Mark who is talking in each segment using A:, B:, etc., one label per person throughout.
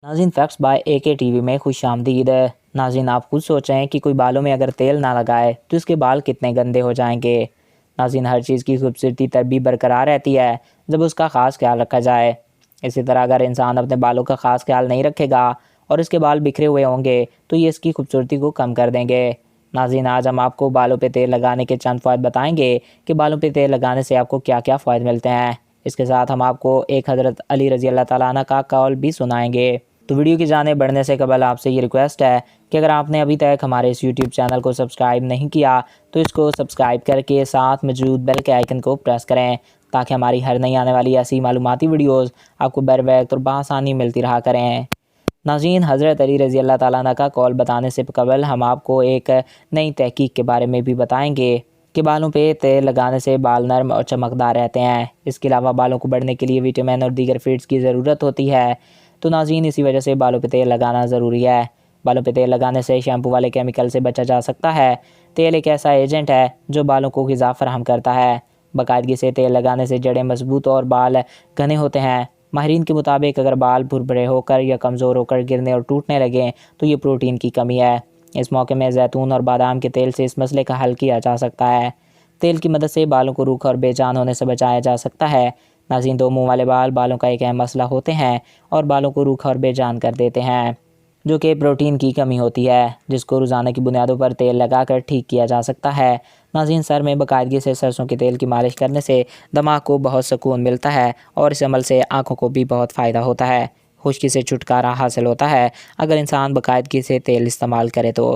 A: नाज़रीन facts bye AK TV में खुश आमदीद। नाज़रीन आप खुद सोचें कि कोई बालों में अगर तेल ना लगाए तो इसके बाल कितने गंदे हो जाएंगे। नाज़रीन हर चीज़ की खूबसूरती तब भी बरकरार रहती है जब उसका ख़ास ख्याल रखा जाए। इसी तरह अगर इंसान अपने बालों का ख़ास ख्याल नहीं रखेगा और इसके बाल बिखरे हुए होंगे तो ये इसकी खूबसूरती को कम कर देंगे। नाज़रीन आज हम आपको बालों पे तेल लगाने के चंद फ़ायदे बताएंगे कि बालों पे तेल लगाने से आपको क्या क्या फ़ायदे मिलते हैं। इसके साथ हम आपको एक हज़रत अली रज़ी अल्लाह ताला अन्हु का कौल भी सुनाएंगे। तो वीडियो की जाने बढ़ने से कबल आपसे ये रिक्वेस्ट है कि अगर आपने अभी तक हमारे इस YouTube चैनल को सब्सक्राइब नहीं किया तो इसको सब्सक्राइब करके साथ मौजूद बेल के आइकन को प्रेस करें ताकि हमारी हर नई आने वाली ऐसी मालूमाती वीडियोस आपको बर वक्त और बआसानी मिलती रहा करें। नाज़रीन हज़रत अली रज़ी अल्लाह ताला अन्हु का कौल बताने से कबल हम आपको एक नई तहकीक के बारे में भी बताएंगे कि बालों पे तेल लगाने से बाल नरम और चमकदार रहते हैं। इसके अलावा बालों को बढ़ने के लिए विटामिन और दीगर फीड्स की ज़रूरत होती है। तो नाज़रीन इसी वजह से बालों पे तेल लगाना ज़रूरी है। बालों पे तेल लगाने से शैम्पू वाले केमिकल से बचा जा सकता है। तेल एक ऐसा एजेंट है जो बालों को ग़िज़ा फराहम करता है। बाकायदगी से तेल लगाने से जड़ें मजबूत और बाल घने होते हैं। माहिरीन के मुताबिक अगर बाल भुरभुरे होकर या कमज़ोर होकर गिरने और टूटने लगें तो ये प्रोटीन की कमी है। इस मौके में जैतून और बादाम के तेल से इस मसले का हल किया जा सकता है। तेल की मदद से बालों को रूखा और बेजान होने से बचाया जा सकता है। नाज़रीन दो मुंह वाले बाल बालों का एक अहम मसला होते हैं और बालों को रूखा और बेजान कर देते हैं, जो कि प्रोटीन की कमी होती है, जिसको रोज़ाना की बुनियादों पर तेल लगाकर ठीक किया जा सकता है। नाज़रीन सर में बाकायदगी से सरसों के तेल की मालिश करने से दिमाग को बहुत सुकून मिलता है और इस अमल से आँखों को भी बहुत फ़ायदा होता है। खुश्की से छुटकारा हासिल होता है अगर इंसान बाकायदगी से तेल इस्तेमाल करे तो।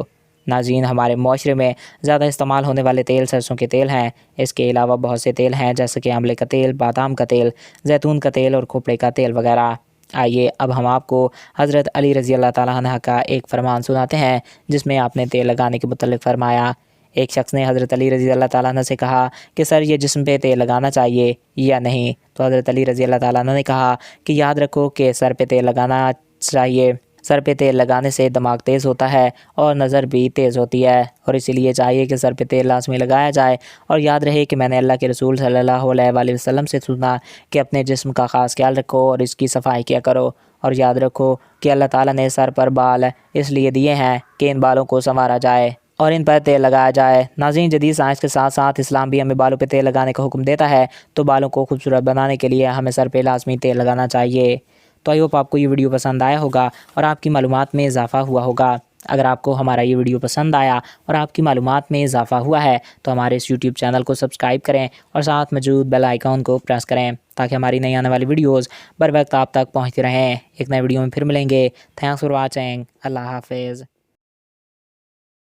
A: नाज़रीन हमारे माशरे में ज़्यादा इस्तेमाल होने वाले तेल सरसों के तेल हैं। इसके अलावा बहुत से तेल हैं जैसे कि आंवले का तेल, बादाम का तेल, जैतून का तेल और खोपड़े का तेल वगैरह। आइए अब हम आपको हज़रत अली रज़ी अल्लाह ताला अन्हु का एक फरमान सुनाते हैं जिसमें आपने तेल लगाने के मुतल्लिक़ फरमाया। एक शख्स ने हज़रत अली रज़ी अल्लाह ताला अन्हु से कहा कि सर ये जिस्म पे तेल लगाना चाहिए या नहीं। तो हज़रत अली रज़ी अल्लाह ताला अन्हु ने कहा कि याद रखो कि सर पे तेल लगाना चाहिए। सर पे तेल लगाने से दिमाग तेज़ होता है और नज़र भी तेज़ होती है और इसीलिए चाहिए कि सर पे तेल लाजमी लगाया जाए। और याद रहे कि मैंने अल्लाह के रसूल सल्लल्लाहु अलैहि वसल्लम से सुना कि अपने जिस्म का ख़ास ख्याल रखो और इसकी सफाई किया करो। और याद रखो कि अल्लाह ताला ने सर पर बाल इसलिए दिए हैं कि इन बालों को संवारा जाए और इन पर तेल लगाया जाए। नाज़रीन जदीद साइंस के साथ साथ इस्लाम भी हमें बालों पे तेल लगाने का हुक्म देता है, तो बालों को खूबसूरत बनाने के लिए हमें सर पे लाजमी तेल लगाना चाहिए। तो आई होप आपको ये वीडियो पसंद आया होगा और आपकी मालूमात में इजाफ़ा हुआ होगा। अगर आपको हमारा ये वीडियो पसंद आया और आपकी मालूमात में इजाफ़ा हुआ है तो हमारे इस YouTube चैनल को सब्सक्राइब करें और साथ मौजूद बेल आइकॉन को प्रेस करें ताकि हमारी नई आने वाली वीडियोज़ बर वक्त आप तक पहुँचती रहें। एक नए वीडियो में फिर मिलेंगे। Thanks for watching. अल्लाह हाफिज़।